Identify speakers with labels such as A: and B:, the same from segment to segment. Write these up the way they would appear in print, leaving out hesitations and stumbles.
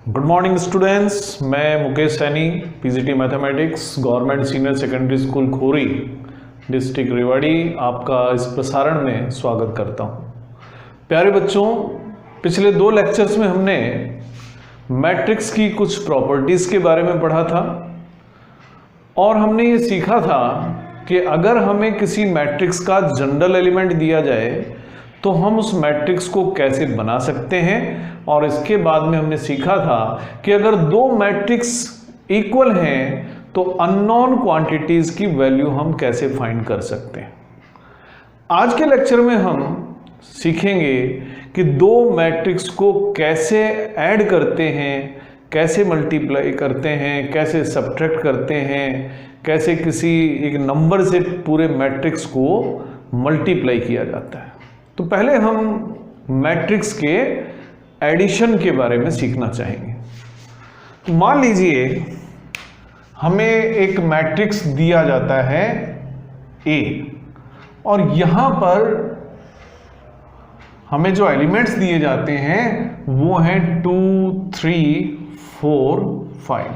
A: Good morning students, मैं Mukesh Saini, PGT mathematics, government senior secondary school Khori, district Rewari, आपका इस प्रसारण में स्वागत करता हूं। प्यारे बच्चों, पिछले 2 लेक्चर्स में हमने मैट्रिक्स की कुछ प्रॉपर्टीज़ के बारे में पढ़ा था और हमने ये सीखा था कि अगर हमें किसी मैट्रिक्स का जनरल एलिमेंट दिया जाए तो हम उस मैट्रिक्स को कैसे बना सकते हैं। और इसके बाद में हमने सीखा था कि अगर 2 मैट्रिक्स इक्वल हैं तो अननोन क्वांटिटीज की वैल्यू हम कैसे फाइंड कर सकते हैं। आज के लेक्चर में हम सीखेंगे कि 2 मैट्रिक्स को कैसे ऐड करते हैं, कैसे मल्टीप्लाई करते हैं, कैसे सब्ट्रैक्ट करते हैं, कैसे किसी एक नंबर से पूरे मैट्रिक्स को मल्टीप्लाई किया जाता है। तो पहले हम मैट्रिक्स के एडिशन के बारे में सीखना चाहेंगे। तो मान लीजिए हमें एक मैट्रिक्स दिया जाता है A और यहां पर हमें जो एलिमेंट्स दिए जाते हैं वो हैं 2, 3, 4, 5।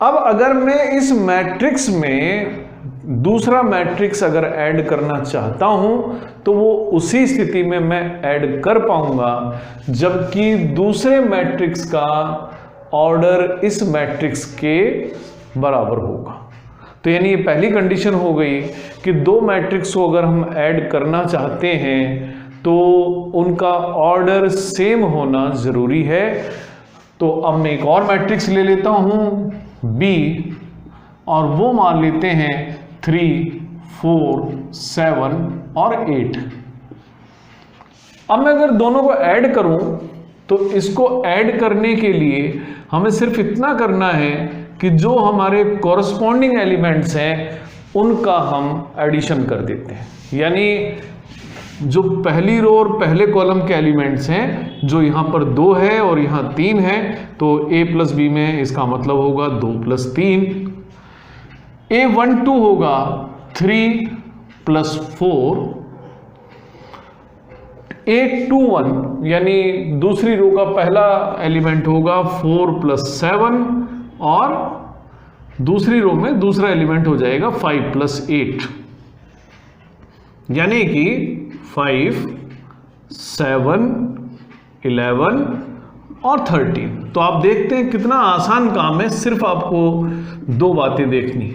A: अब अगर मैं इस मैट्रिक्स में दूसरा मैट्रिक्स अगर ऐड करना चाहता हूं तो वो उसी स्थिति में मैं ऐड कर पाऊंगा जबकि दूसरे मैट्रिक्स का ऑर्डर इस मैट्रिक्स के बराबर होगा। तो यानी ये पहली कंडीशन हो गई कि 2 मैट्रिक्स को अगर हम ऐड करना चाहते हैं तो उनका ऑर्डर सेम होना जरूरी है। तो अब मैं एक और मैट्रिक्स ले लेता हूं B और वो मान लेते हैं 3, 4, 7 और 8। अब मैं अगर दोनों को ऐड करूं तो इसको ऐड करने के लिए हमें सिर्फ इतना करना है कि जो हमारे कॉरस्पॉन्डिंग एलिमेंट्स हैं उनका हम एडिशन कर देते हैं। यानी जो पहली रो और पहले कॉलम के एलिमेंट्स हैं, जो यहाँ पर 2 है और यहाँ 3 है, तो A प्लस बी में इसका मतलब होगा 2 प्लस 3। A12 होगा 3 प्लस 4। A21 यानी दूसरी रो का पहला एलिमेंट होगा 4 प्लस 7 और दूसरी रो में दूसरा एलिमेंट हो जाएगा 5 प्लस 8, यानी कि 5, 7, 11 और 13। तो आप देखते हैं कितना आसान काम है, सिर्फ आपको 2 बातें देखनी।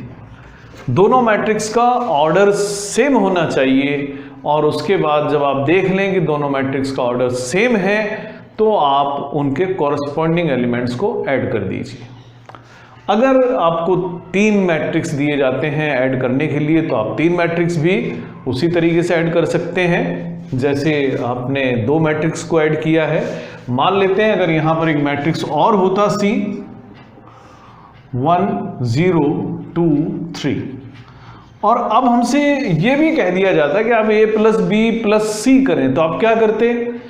A: दोनों मैट्रिक्स का ऑर्डर सेम होना चाहिए और उसके बाद जब आप देख लें कि दोनों मैट्रिक्स का ऑर्डर सेम है तो आप उनके कॉरस्पॉन्डिंग एलिमेंट्स को ऐड कर दीजिए। अगर आपको 3 मैट्रिक्स दिए जाते हैं ऐड करने के लिए तो आप 3 मैट्रिक्स भी उसी तरीके से ऐड कर सकते हैं जैसे आपने 2 मैट्रिक्स को ऐड किया है। मान लेते हैं अगर यहां पर एक मैट्रिक्स और होता C 1, 0, 2, 3 और अब हमसे ये भी कह दिया जाता है कि आप A plus B plus C करें, तो आप क्या करते हैं?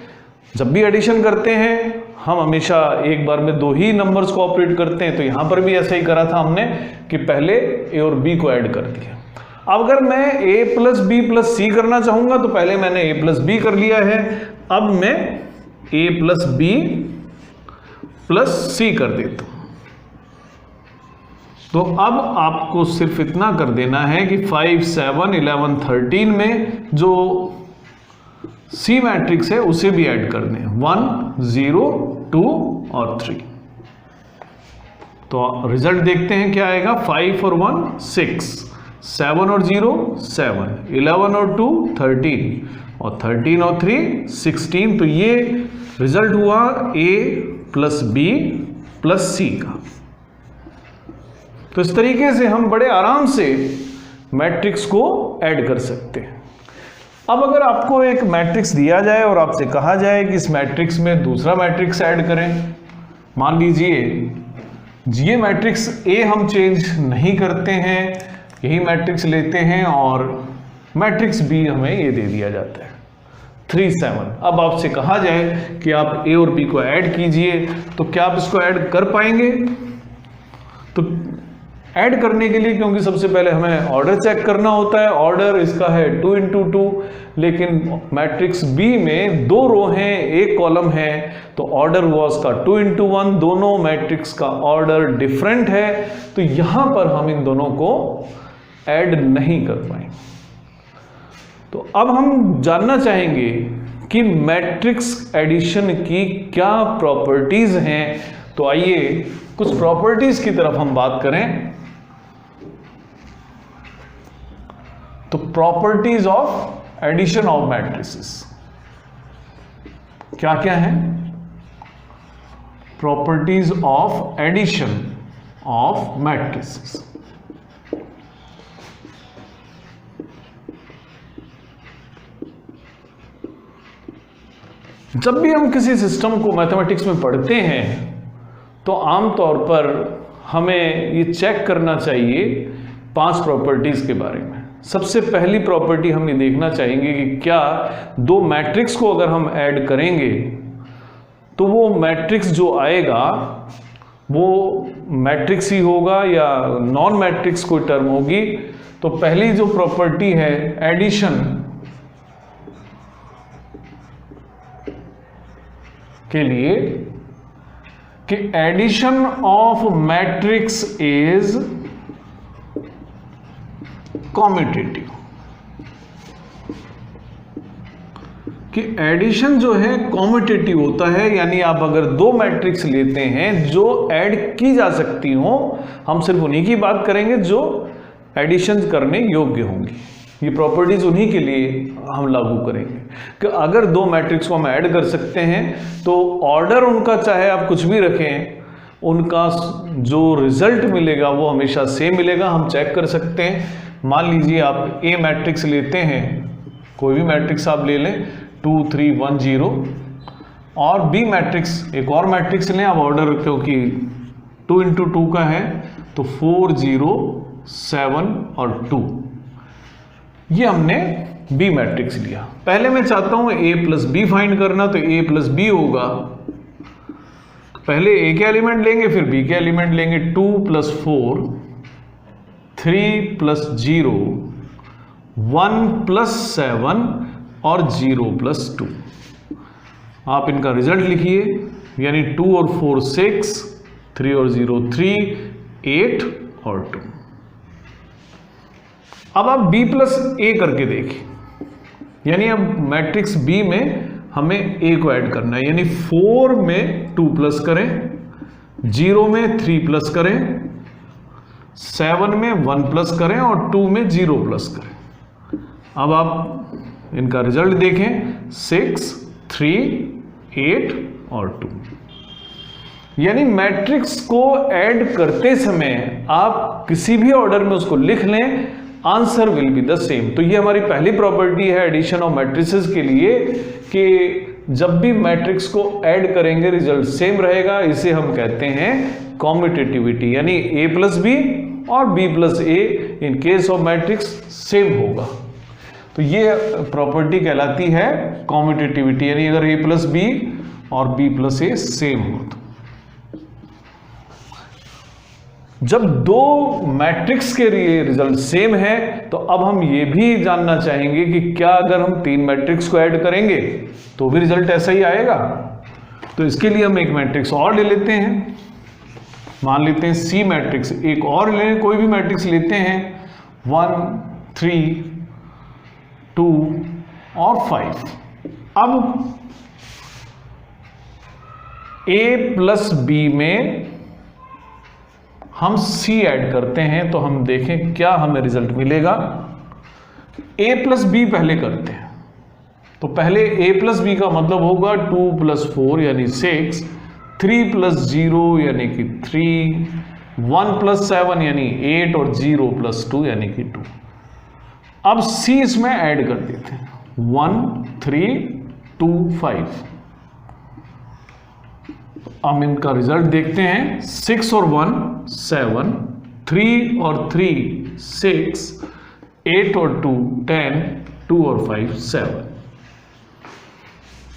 A: जब भी एडिशन करते हैं हम हमेशा एक बार में 2 ही नंबर्स को ऑपरेट करते हैं। तो यहां पर भी ऐसा ही करा था हमने कि पहले A और B को ऐड कर दिया। अब अगर मैं A plus B plus C करना चाहूंगा तो पहले मैंने A प्लस B कर लिया है, अब मैं A plus B plus C कर देता हूं। तो अब आपको सिर्फ इतना कर देना है कि 5, 7, 11, 13 में जो C मैट्रिक्स है उसे भी ऐड कर दें, 1, 0, 2 और 3। तो रिजल्ट देखते हैं क्या आएगा। 5 और 1 6, 7 और 0 7, 11 और 2 13 और 13 और 3 16। तो ये रिजल्ट हुआ A plus B plus C का। तो इस तरीके से हम बड़े आराम से मैट्रिक्स को ऐड कर सकते हैं। अब अगर आपको एक मैट्रिक्स दिया जाए और आपसे कहा जाए कि इस मैट्रिक्स में दूसरा मैट्रिक्स ऐड करें, मान लीजिए ये मैट्रिक्स A हम चेंज नहीं करते हैं, यही मैट्रिक्स लेते हैं और मैट्रिक्स B हमें ये दे दिया जाता है 3, 7। अब आपसे कहा जाए कि आप A और B को ऐड कीजिए, तो क्या आप इसको ऐड कर पाएंगे? तो ऐड करने के लिए, क्योंकि सबसे पहले हमें ऑर्डर चेक करना होता है। ऑर्डर इसका है 2 × 2, लेकिन मैट्रिक्स बी में 2 रो हैं, 1 कॉलम है, तो ऑर्डर हुआ उसका 2 × 1। दोनों मैट्रिक्स का ऑर्डर डिफरेंट है, तो यहां पर हम इन दोनों को ऐड नहीं कर पाएंगे। तो अब हम जानना चाहेंगे कि मैट्रिक्स एडिशन की क्या प्रॉपर्टीज हैं। तो आइए कुछ प्रॉपर्टीज की तरफ हम बात करें। तो properties of addition of matrices क्या क्या है? Properties of addition of matrices. जब भी हम किसी सिस्टम को मैथमेटिक्स में पढ़ते हैं तो आमतौर पर हमें ये चेक करना चाहिए 5 प्रॉपर्टीज के बारे में। सबसे पहली प्रॉपर्टी हम ये देखना चाहेंगे कि क्या 2 मैट्रिक्स को अगर हम ऐड करेंगे तो वो मैट्रिक्स जो आएगा वो मैट्रिक्स ही होगा या नॉन मैट्रिक्स कोई टर्म होगी। तो पहली जो प्रॉपर्टी है एडिशन के लिए कि addition of matrix is commutative, कि एडिशन जो है कॉम्यूटेटिव होता है, यानी आप अगर 2 मैट्रिक्स लेते हैं जो ऐड की जा सकती हो, हम सिर्फ उन्हीं की बात करेंगे जो एडिशन करने योग्य होंगी। ये प्रॉपर्टीज उन्हीं के लिए हम लागू करेंगे कि अगर 2 मैट्रिक्स को हम ऐड कर सकते हैं तो ऑर्डर उनका चाहे आप कुछ भी रखें, उनका जो रिजल्ट मिलेगा वो हमेशा सेम मिलेगा। हम चेक कर सकते हैं। मान लीजिए आप ए मैट्रिक्स लेते हैं, कोई भी मैट्रिक्स आप ले लें 2 3 1 0, और बी मैट्रिक्स एक और मैट्रिक्स लें। अब ऑर्डर क्योंकि 2 × 2 का है तो 4 0 7 और 2, ये हमने बी मैट्रिक्स लिया। पहले मैं चाहता हूं ए प्लस बी फाइंड करना, तो ए प्लस बी होगा, पहले ए के एलिमेंट लेंगे फिर बी के एलिमेंट लेंगे। 2 + 4 3 + 0 1 + 7 और 0 + 2। आप इनका रिजल्ट लिखिए, यानी 2 और 4 6, 3 और 0 3, 8 और 2। अब आप b + a करके देखें, यानी अब मैट्रिक्स b में हमें a को ऐड करना है, यानी 4 में 2 प्लस करें, 0 में 3 प्लस करें, 7 में 1 प्लस करें और 2 में 0 प्लस करें। अब आप इनका रिजल्ट देखें, 6 3 8 और 2। यानी मैट्रिक्स को ऐड करते समय आप किसी भी ऑर्डर में उसको लिख लें, answer will be the same. तो ये हमारी पहली प्रॉपर्टी है एडिशन ऑफ मैट्रिसेस के लिए कि जब भी मैट्रिक्स को ऐड करेंगे रिजल्ट सेम रहेगा। इसे हम कहते हैं कॉम्यूटेटिविटी, यानी a + b और b + a in case of matrix same होगा। तो ये प्रॉपर्टी कहलाती है कॉम्यूटेटिविटी, यानी अगर a + b और b + a सेम हो तो। जब 2 मैट्रिक्स के लिए रिजल्ट सेम है तो अब हम ये भी जानना चाहेंगे कि क्या अगर हम 3 मैट्रिक्स को ऐड करेंगे तो भी रिजल्ट ऐसा ही आएगा। तो इसके लिए हम एक मैट्रिक्स और ले लेते हैं, मान लेते हैं सी मैट्रिक्स। एक और लें, कोई भी मैट्रिक्स लेते हैं 1 3 2 और 5। अब a + b में हम c ऐड करते हैं तो हम देखें क्या हमें रिजल्ट मिलेगा। a + b पहले करते हैं, तो पहले a + b का मतलब होगा 2 + 4 यानी 6, 3 + 0 यानी कि 3, 1 + 7 यानी 8 और 0 + 2 यानी कि 2। अब c इसमें ऐड कर देते हैं 1 3 2 5। हम इनका रिजल्ट देखते हैं, 6 और 1 7, 3 और 3 6, 8 और 2 10, 2 और 5 7।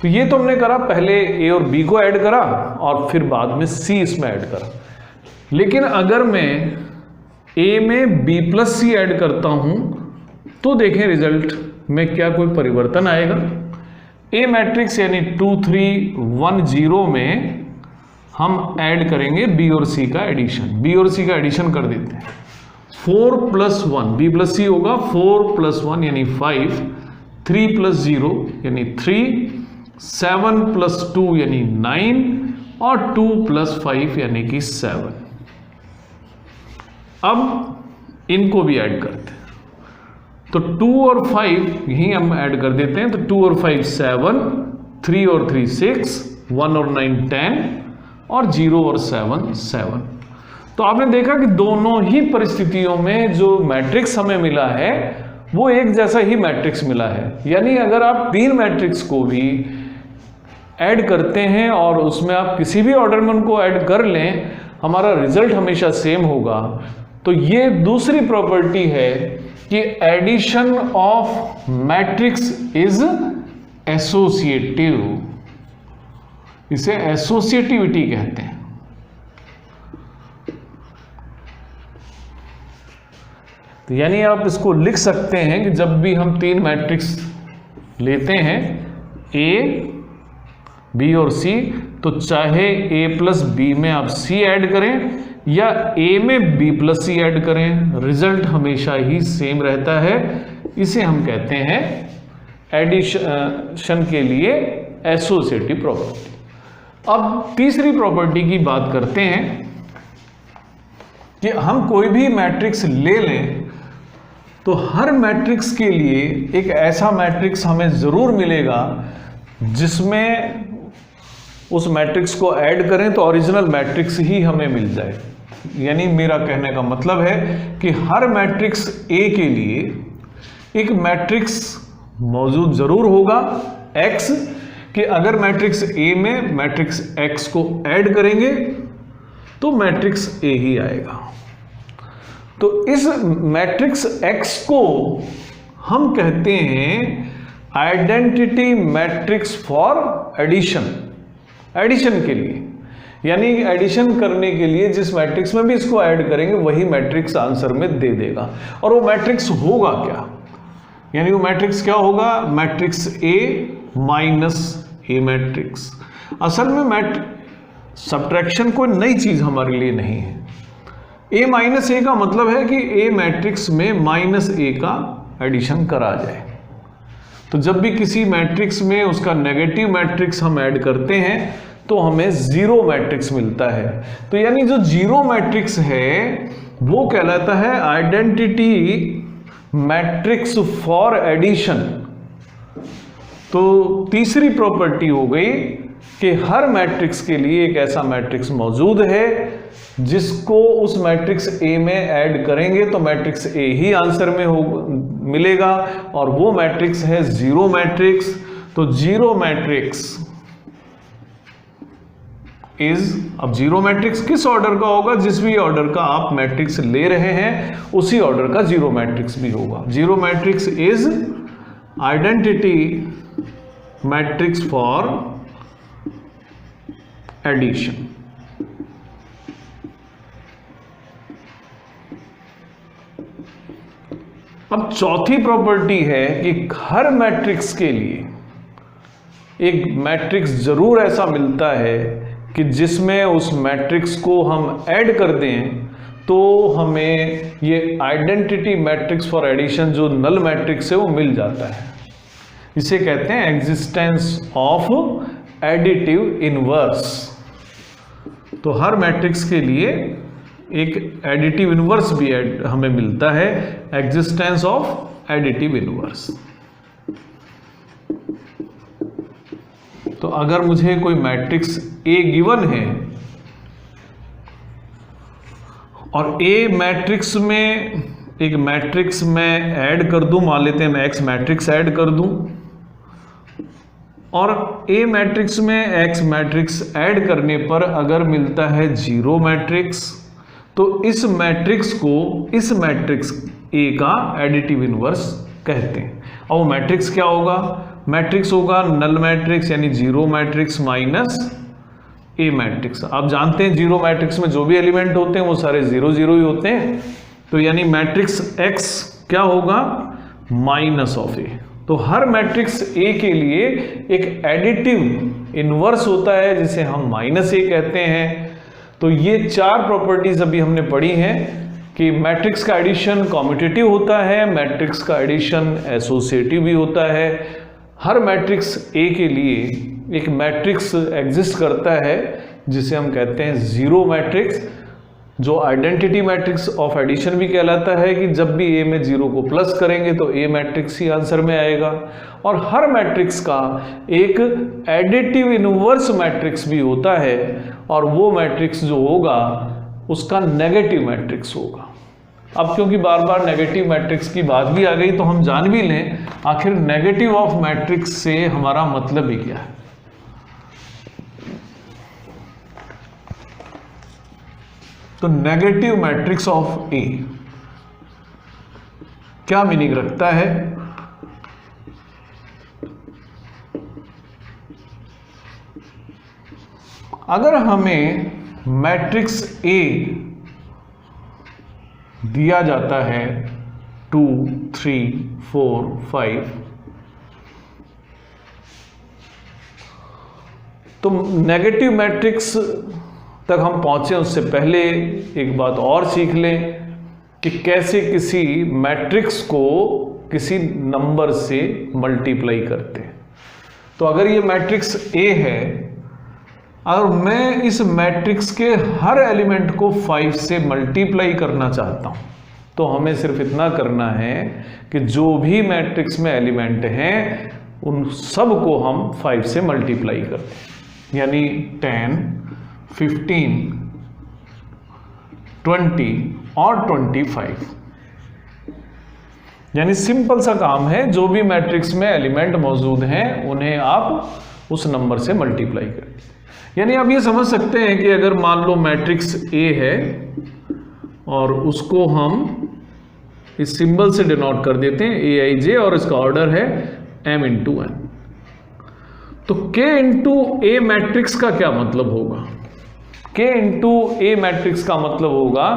A: तो ये तो हमने करा, पहले a और b को ऐड करा और फिर बाद में c इसमें ऐड करा। लेकिन अगर मैं ए में बी प्लस सी ऐड करता हूं तो देखें रिजल्ट में क्या कोई परिवर्तन आएगा। ए मैट्रिक्स यानी 2 3 1 0 में हम ऐड करेंगे बी और सी का एडिशन। बी और सी का एडिशन कर देते हैं। 4 + 1 बी प्लस सी होगा, 4 + 1 यानी 5, 3 + 0 यानी 3, 7 + 2 यानी 9 और 2 + 5 यानी कि 7। अब इनको भी ऐड करते हैं तो 2 और 5 यही हम ऐड कर देते हैं। तो 2 और 5 7, 3 और 3 6, 1 और 9 10 और 0 और 7 7। तो आपने देखा कि दोनों ही परिस्थितियों में जो मैट्रिक्स हमें मिला है वो एक जैसा ही मैट्रिक्स मिला है। यानी अगर आप 3 मैट्रिक्स को भी ऐड करते हैं और उसमें आप किसी भी ऑर्डर में उनको ऐड कर लें, हमारा रिजल्ट हमेशा सेम होगा। तो ये दूसरी प्रॉपर्टी है कि addition of matrix is associative. इसे एसोसिएटिविटी कहते हैं। तो यानी आप इसको लिख सकते हैं कि जब भी हम 3 मैट्रिक्स लेते हैं ए, बी और सी, तो चाहे ए प्लस बी में आप सी ऐड करें या ए में बी प्लस सी ऐड करें, रिजल्ट हमेशा ही सेम रहता है। इसे हम कहते हैं एडिशन के लिए एसोसिएटिव प्रॉपर्टी। अब तीसरी प्रॉपर्टी की बात करते हैं कि हम कोई भी मैट्रिक्स ले लें तो हर मैट्रिक्स के लिए एक ऐसा मैट्रिक्स हमें जरूर मिलेगा जिसमें उस मैट्रिक्स को ऐड करें तो ओरिजिनल मैट्रिक्स ही हमें मिल जाए। यानी मेरा कहने का मतलब है कि हर मैट्रिक्स ए के लिए एक मैट्रिक्स मौजूद जरूर होगा एक्स, कि अगर मैट्रिक्स ए में मैट्रिक्स एक्स को ऐड करेंगे तो मैट्रिक्स ए ही आएगा। तो इस मैट्रिक्स एक्स को हम कहते हैं identity matrix for addition. Addition के लिए, यानी एडिशन करने के लिए जिस मैट्रिक्स में भी इसको ऐड करेंगे वही मैट्रिक्स आंसर में दे देगा। और वो मैट्रिक्स होगा क्या? यानी वो मैट्रिक्स क्या होगा? Matrix A minus A matrix. असल में सब्ट्रैक्शन कोई नई चीज हमारे लिए नहीं है। ए माइनस ए का मतलब है कि ए मैट्रिक्स में माइनस ए का एडिशन करा जाए। तो जब भी किसी मैट्रिक्स में उसका नेगेटिव मैट्रिक्स हम ऐड करते हैं तो हमें जीरो मैट्रिक्स मिलता है। तो यानी जो जीरो मैट्रिक्स है वो कहलाता है आइडेंटिटी मैट्रिक्स फॉर एडिशन। तो तीसरी प्रॉपर्टी हो गई कि हर मैट्रिक्स के लिए एक ऐसा मैट्रिक्स मौजूद है जिसको उस मैट्रिक्स ए में ऐड करेंगे तो मैट्रिक्स ए ही आंसर में मिलेगा, और वो मैट्रिक्स है जीरो मैट्रिक्स। तो जीरो मैट्रिक्स अब जीरो मैट्रिक्स किस ऑर्डर का होगा? जिस भी ऑर्डर का आप मैट्रिक्स ले रहे हैं उसी ऑर्डर का जीरो मैट्रिक्स भी होगा। Zero matrix is identity matrix for addition. अब चौथी प्रॉपर्टी है कि हर मैट्रिक्स के लिए एक मैट्रिक्स जरूर ऐसा मिलता है कि जिसमें उस मैट्रिक्स को हम ऐड कर दें तो हमें ये आइडेंटिटी मैट्रिक्स फॉर एडिशन जो नल मैट्रिक्स है वो मिल जाता है। इसे कहते हैं एग्जिस्टेंस ऑफ एडिटिव इनवर्स। तो हर मैट्रिक्स के लिए एक एडिटिव इनवर्स भी हमें मिलता है, एग्जिस्टेंस ऑफ एडिटिव इनवर्स। तो अगर मुझे कोई मैट्रिक्स ए गिवन है और ए मैट्रिक्स में एक मैट्रिक्स में ऐड कर दूं, मान लेते हैं मैं एक्स मैट्रिक्स ऐड कर दूं, और ए मैट्रिक्स में एक्स मैट्रिक्स ऐड करने पर अगर मिलता है जीरो मैट्रिक्स, तो इस मैट्रिक्स को इस मैट्रिक्स ए का एडिटिव इनवर्स कहते हैं। और वो मैट्रिक्स क्या होगा? मैट्रिक्स होगा नल मैट्रिक्स यानी जीरो मैट्रिक्स माइनस ए मैट्रिक्स। आप जानते हैं जीरो मैट्रिक्स में जो भी एलिमेंट होते हैं वो सारे जीरो जीरो ही होते हैं। तो यानी मैट्रिक्स X क्या होगा, माइनस ऑफ ए। तो हर मैट्रिक्स A के लिए एक एडिटिव इनवर्स होता है जिसे हम माइनस ए कहते हैं। तो ये 4 प्रॉपर्टीज अभी हमने पढ़ी हैं कि मैट्रिक्स का एडिशन कॉम्यूटेटिव होता है, मैट्रिक्स का एडिशन एसोसिएटिव भी होता है। हर मैट्रिक्स A के लिए एक मैट्रिक्स एग्जिस्ट करता है जिसे हम कहते हैं जीरो मैट्रिक्स, जो आइडेंटिटी मैट्रिक्स ऑफ एडिशन भी कहलाता है कि जब भी A में जीरो को प्लस करेंगे तो A मैट्रिक्स ही आंसर में आएगा। और हर मैट्रिक्स का एक एडिटिव इनवर्स मैट्रिक्स भी होता है और वो मैट्रिक्स जो होगा उसका नेगेटिव मैट्रिक्स होगा। अब क्योंकि बार बार नेगेटिव मैट्रिक्स की बात भी आ गई तो हम जान भी लें आखिर नेगेटिव ऑफ मैट्रिक्स से हमारा मतलब ही क्या है। तो नेगेटिव मैट्रिक्स ऑफ ए क्या मीनिंग रखता है? अगर हमें मैट्रिक्स ए दिया जाता है 2, 3, 4, 5, तो नेगेटिव मैट्रिक्स तक हम पहुंचे उससे पहले एक बात और सीख लें कि कैसे किसी मैट्रिक्स को किसी नंबर से मल्टीप्लाई करते हैं। तो अगर ये मैट्रिक्स A है, अगर मैं इस मैट्रिक्स के हर एलिमेंट को 5 से मल्टीप्लाई करना चाहता हूं तो हमें सिर्फ इतना करना है कि जो भी मैट्रिक्स में एलिमेंट हैं उन सब को हम 5 से मल्टीप्लाई करते हैं। यानी 10, 15, 20 और 25। यानी सिंपल सा काम है, जो भी मैट्रिक्स में एलिमेंट मौजूद हैं उन्हें आप उस नंबर से मल्टीप्लाई करें। यानी आप ये समझ सकते हैं कि अगर मान लो मैट्रिक्स A है और उसको हम इस सिंबल से डिनोट कर देते हैं Aij और इसका ऑर्डर है m इंटू n। तो K इंटू A मैट्रिक्स का क्या मतलब होगा? K इंटू A मैट्रिक्स का मतलब होगा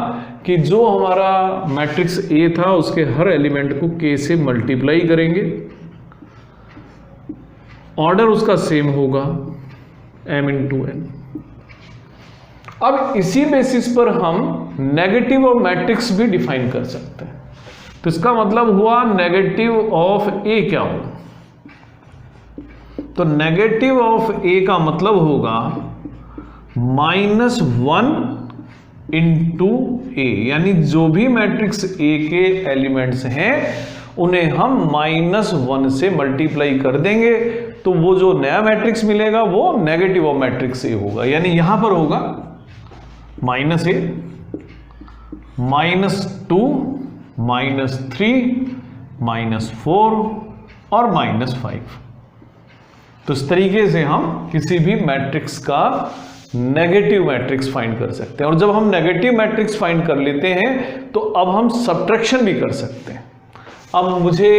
A: कि जो हमारा मैट्रिक्स A था उसके हर एलिमेंट को K से मल्टीप्लाई करेंगे, ऑर्डर उसका सेम होगा m इंटू n। अब इसी बेसिस पर हम नेगेटिव ऑफ मैट्रिक्स भी डिफाइन कर सकते हैं। तो इसका मतलब हुआ नेगेटिव ऑफ A क्या होगा? तो नेगेटिव ऑफ A का मतलब होगा -1 इंटू A। यानी जो भी मैट्रिक्स A के एलिमेंट्स हैं उन्हें हम -1 से मल्टीप्लाई कर देंगे तो वो जो नया मैट्रिक्स मिलेगा वो नेगेटिव ऑफ मैट्रिक्स A होगा। यानी यहां पर होगा -A, -2, -3, -4 और -5। तो इस तरीके से हम किसी भी मैट्रिक्स का नेगेटिव मैट्रिक्स फाइंड कर सकते हैं। और जब हम नेगेटिव मैट्रिक्स फाइंड कर लेते हैं तो अब हम सब्ट्रैक्शन भी कर सकते हैं। अब मुझे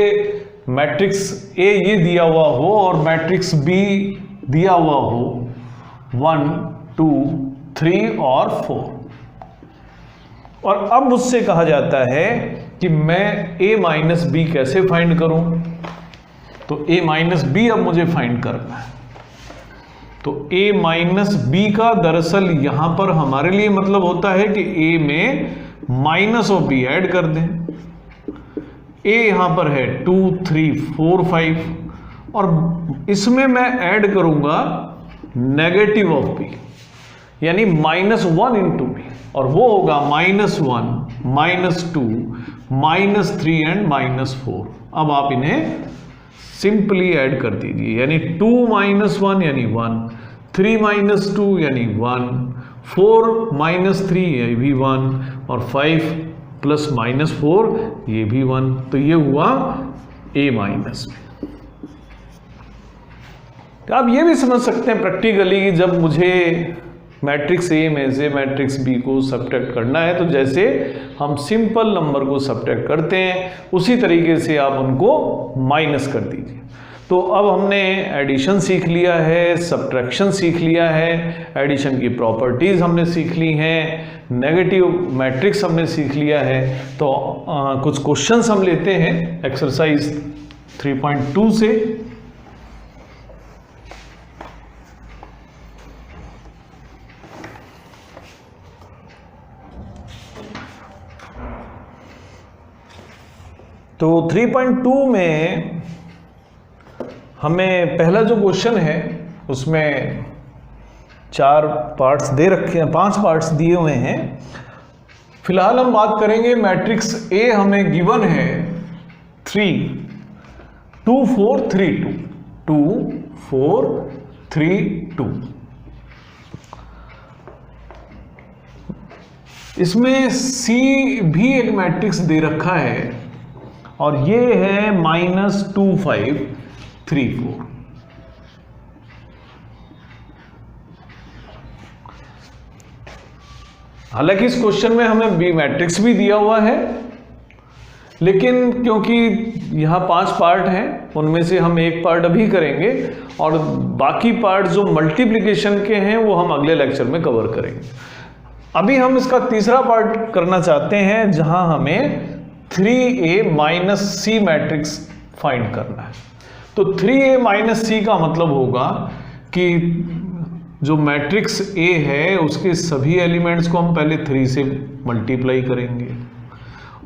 A: मैट्रिक्स A ये दिया हुआ हो और मैट्रिक्स B दिया हुआ हो 1, 2, 3 और 4, और अब मुझसे कहा जाता है कि मैं A माइनस B कैसे फाइंड करूं। तो A माइनस B अब मुझे फाइंड करना है। तो A माइनस B का दरअसल यहां पर हमारे लिए मतलब होता है कि A में माइनस ऑफ B ऐड कर दें। A यहां पर है 2, 3, 4, 5 और इसमें मैं ऐड करूंगा नेगेटिव ऑफ B यानी -1 इंटू B, और वो होगा -1, -2, -3 एंड -4। अब आप इन्हें सिंपली ऐड कर दीजिए। यानी 2 - 1 यानी 1, 3 - 2 यानी 1, 4 - 3 ये भी 1 और 5 + -4 ये भी 1। तो ये हुआ A माइनस। तो आप ये भी समझ सकते हैं प्रैक्टिकली कि जब मुझे मैट्रिक्स A में से मैट्रिक्स B को सब्ट्रैक्ट करना है तो जैसे हम सिंपल नंबर को सब्ट्रैक्ट करते हैं उसी तरीके से आप उनको माइनस कर दीजिए। तो अब हमने एडिशन सीख लिया है, सब्ट्रैक्शन सीख लिया है, एडिशन की प्रॉपर्टीज़ हमने सीख ली हैं, नेगेटिव मैट्रिक्स हमने सीख लिया है। तो कुछ क्वेश्चंस हम लेते हैं एक्सरसाइज 3.2 से। तो 3.2 में हमें पहला जो क्वेश्चन है उसमें 4 पार्ट्स दे रखे हैं, 5 पार्ट्स दिए हुए हैं। फिलहाल हम बात करेंगे मैट्रिक्स ए हमें गिवन है 3 2 4 3 2 2 4 3 2। इसमें सी भी एक मैट्रिक्स दे रखा है और ये है -2 5 3 4। हालांकि इस क्वेश्चन में हमें बी मैट्रिक्स भी दिया हुआ है, लेकिन क्योंकि यहाँ 5 पार्ट हैं उनमें से हम एक पार्ट अभी करेंगे और बाकी पार्ट जो मल्टीप्लिकेशन के हैं वो हम अगले लेक्चर में कवर करेंगे। अभी हम इसका तीसरा पार्ट करना चाहते हैं जहां हमें 3a - c मैट्रिक्स फाइंड करना है। तो 3a - c का मतलब होगा कि जो मैट्रिक्स A है उसके सभी एलिमेंट्स को हम पहले 3 से मल्टीप्लाई करेंगे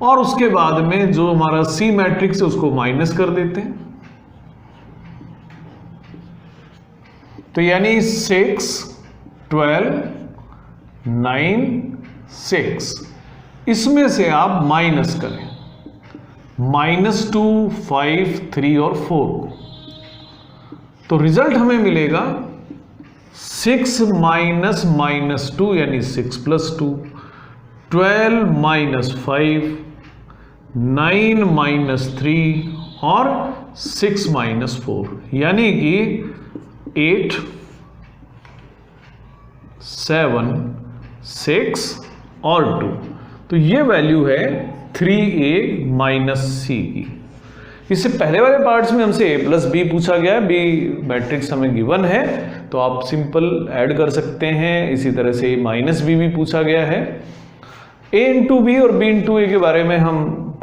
A: और उसके बाद में जो हमारा C मैट्रिक्स है उसको माइनस कर देते हैं। तो यानी 6 12 9 6, इसमें से आप माइनस करें -2 5 3 और 4 को, तो रिजल्ट हमें मिलेगा 6 - -2 यानी 6 + 2, 12 - 5, 9 - 3 और 6 - 4 यानी कि 8 7 6 और 2। तो ये वैल्यू है 3a - c की। इससे पहले वाले पार्ट्स में हमसे a + b पूछा गया है, b मैट्रिक्स हमें गिवन है तो आप सिंपल ऐड कर सकते हैं। इसी तरह से a - b भी पूछा गया है। a × b और b × a के बारे में हम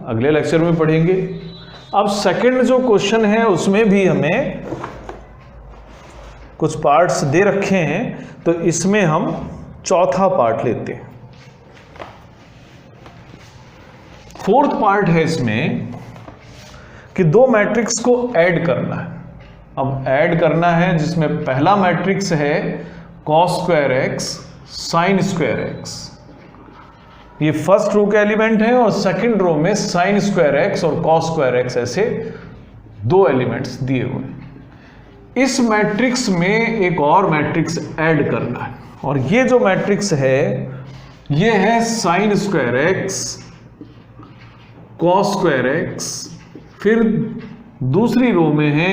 A: अगले लेक्चर में पढ़ेंगे। अब सेकंड जो क्वेश्चन है उसमें भी हमें कुछ पार्ट्स दे रखे हैं, तो इसमें हम चौथा पार्ट लेते हैं। फोर्थ पार्ट है इसमें कि 2 मैट्रिक्स को ऐड करना है। अब ऐड करना है जिसमें पहला मैट्रिक्स है cos²x sin²x। ये फर्स्ट रो के एलिमेंट है और सेकंड रो में sin²x और cos²x ऐसे 2 एलिमेंट्स दिए हुए हैं। इस मैट्रिक्स में एक और मैट्रिक्स ऐड करना है और ये जो मैट्रिक्स है ये है sin²x cos²x, फिर दूसरी रो में है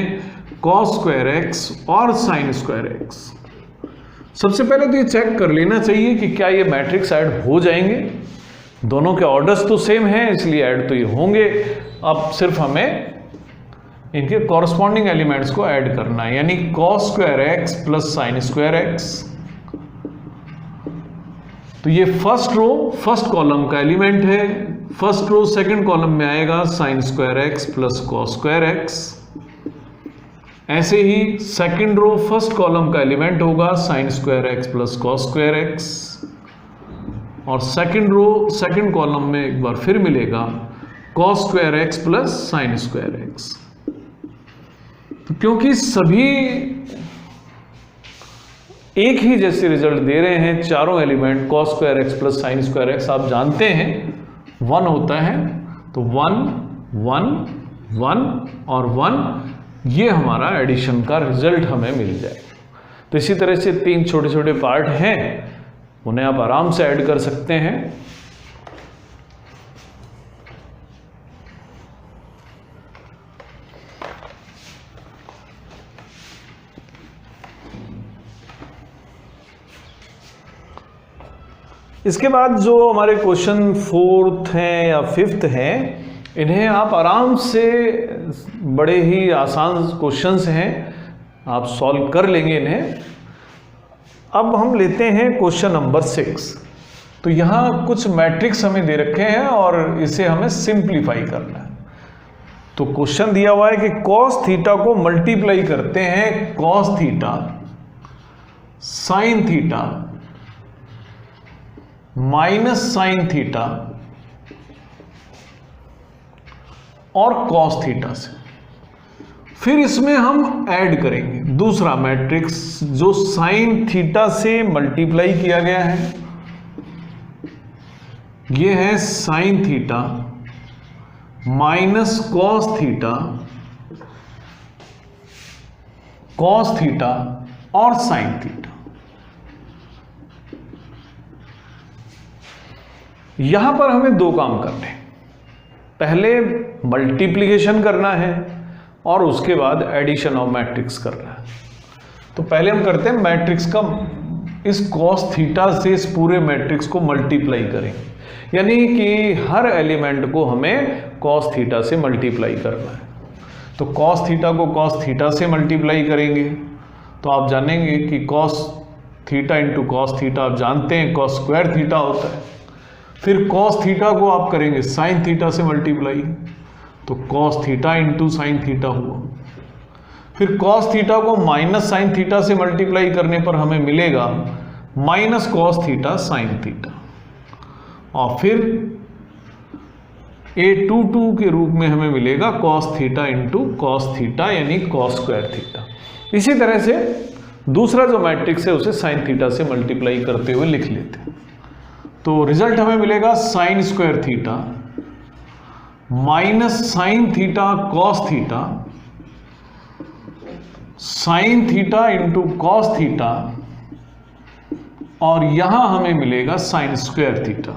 A: cos²x और sin²x। सबसे पहले तो ये चेक कर लेना चाहिए कि क्या ये मैट्रिक्स ऐड हो जाएंगे। दोनों के ऑर्डर्स तो सेम हैं इसलिए ऐड तो ये होंगे। अब सिर्फ हमें इनके कॉरस्पॉन्डिंग एलिमेंट्स को ऐड करना है, यानी cos²x + sin²x। तो ये फर्स्ट रो फर्स्ट कॉलम का एलिमेंट है, फर्स्ट रो सेकंड कॉलम में आएगा sin²x + cos²x। ऐसे ही सेकंड रो फर्स्ट कॉलम का एलिमेंट होगा sin²x + cos²x और सेकंड रो सेकंड कॉलम में एक बार फिर मिलेगा cos²x + sin²x। तो क्योंकि सभी एक ही जैसे रिजल्ट दे रहे हैं, चारों एलिमेंट cos²x + sin²x आप जानते हैं 1 होता है, तो 1 1 1 और 1 ये हमारा एडिशन का रिजल्ट हमें मिल जाएगा। तो इसी तरह से 3 छोटे छोटे पार्ट हैं, उन्हें आप आराम से ऐड कर सकते हैं। इसके बाद जो हमारे क्वेश्चन 4th हैं या 5th हैं, इन्हें आप आराम से, बड़े ही आसान क्वेश्चंस हैं, आप सॉल्व कर लेंगे इन्हें। अब हम लेते हैं क्वेश्चन नंबर 6। तो यहाँ कुछ मैट्रिक्स हमें दे रखे हैं और इसे हमें सिंप्लीफाई करना है। तो क्वेश्चन दिया हुआ है कि cos थीटा को मल्टीप्लाई करते हैं cos theta, sin theta, minus sin theta और cos थीटा से। फिर इसमें हम ऐड करेंगे दूसरा मैट्रिक्स जो sin थीटा से मल्टीप्लाई किया गया है, ये है sin theta minus cos theta और sin थीटा। यहां पर हमें दो काम करने हैं, पहले मल्टीप्लिकेशन करना है और उसके बाद एडिशन ऑफ मैट्रिक्स करना है। तो पहले हम करते हैं मैट्रिक्स का, इस cos थीटा से इस पूरे मैट्रिक्स को मल्टीप्लाई करेंगे, यानी कि हर एलिमेंट को हमें cos थीटा से मल्टीप्लाई करना है। तो cos थीटा को cos थीटा से मल्टीप्लाई करेंगे तो आप जानेंगे कि cos theta into cos theta, आप जानते हैं cos स्क्वायर थीटा होता है। फिर cos थीटा को आप करेंगे sin थीटा से मल्टीप्लाई, तो cos theta into sin theta हुआ। फिर cos थीटा को माइनस sin थीटा से मल्टीप्लाई करने पर हमें मिलेगा minus cos theta sin theta, और फिर a22 के रूप में हमें मिलेगा cos theta into cos theta यानी cos स्क्वायर थीटा। इसी तरह से दूसरा जो मैट्रिक्स है उसे sin थीटा से मल्टीप्लाई करते हुए लिख लेते हैं। तो रिजल्ट हमें मिलेगा sin square theta minus sin theta cos theta, sin theta into cos theta, और यहां हमें मिलेगा sin स्क्वायर थीटा।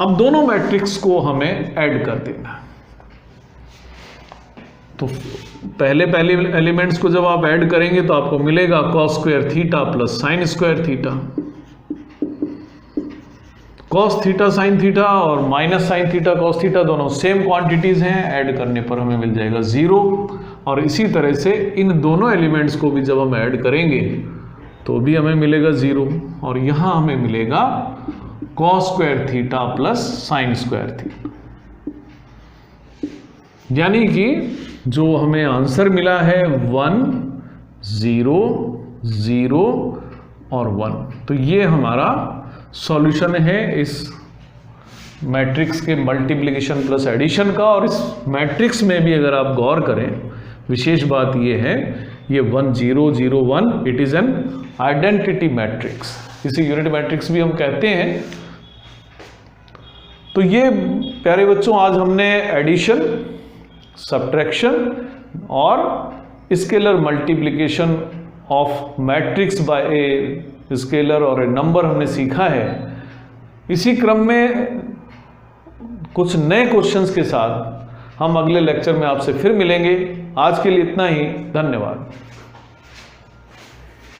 A: अब दोनों मैट्रिक्स को हमें ऐड कर देना। तो पहले एलिमेंट्स को जब आप ऐड करेंगे तो आपको मिलेगा cos square theta plus sin square theta. cos theta sin theta और minus sin theta cos theta दोनों सेम क्वांटिटीज हैं, ऐड करने पर हमें मिल जाएगा 0। और इसी तरह से इन दोनों एलिमेंट्स को भी जब हम ऐड करेंगे तो भी हमें मिलेगा 0, और यहां हमें मिलेगा cos square theta plus sin square theta. यानी कि जो हमें आंसर मिला है 1 0 0 और 1, तो ये हमारा सॉल्यूशन है इस मैट्रिक्स के मल्टीप्लिकेशन प्लस एडिशन का। और इस मैट्रिक्स में भी अगर आप गौर करें, विशेष बात ये है, ये 1 0 0 1 it is an identity matrix, इसे यूनिट मैट्रिक्स भी हम कहते हैं। तो ये प्यारे बच्चों आज हमने एडिशन, सब्ट्रैक्शन और scalar multiplication of matrix bye a scalar और ए नंबर हमने सीखा है। इसी क्रम में कुछ नए क्वेश्चंस के साथ हम अगले लेक्चर में आपसे फिर मिलेंगे। आज के लिए इतना ही, धन्यवाद।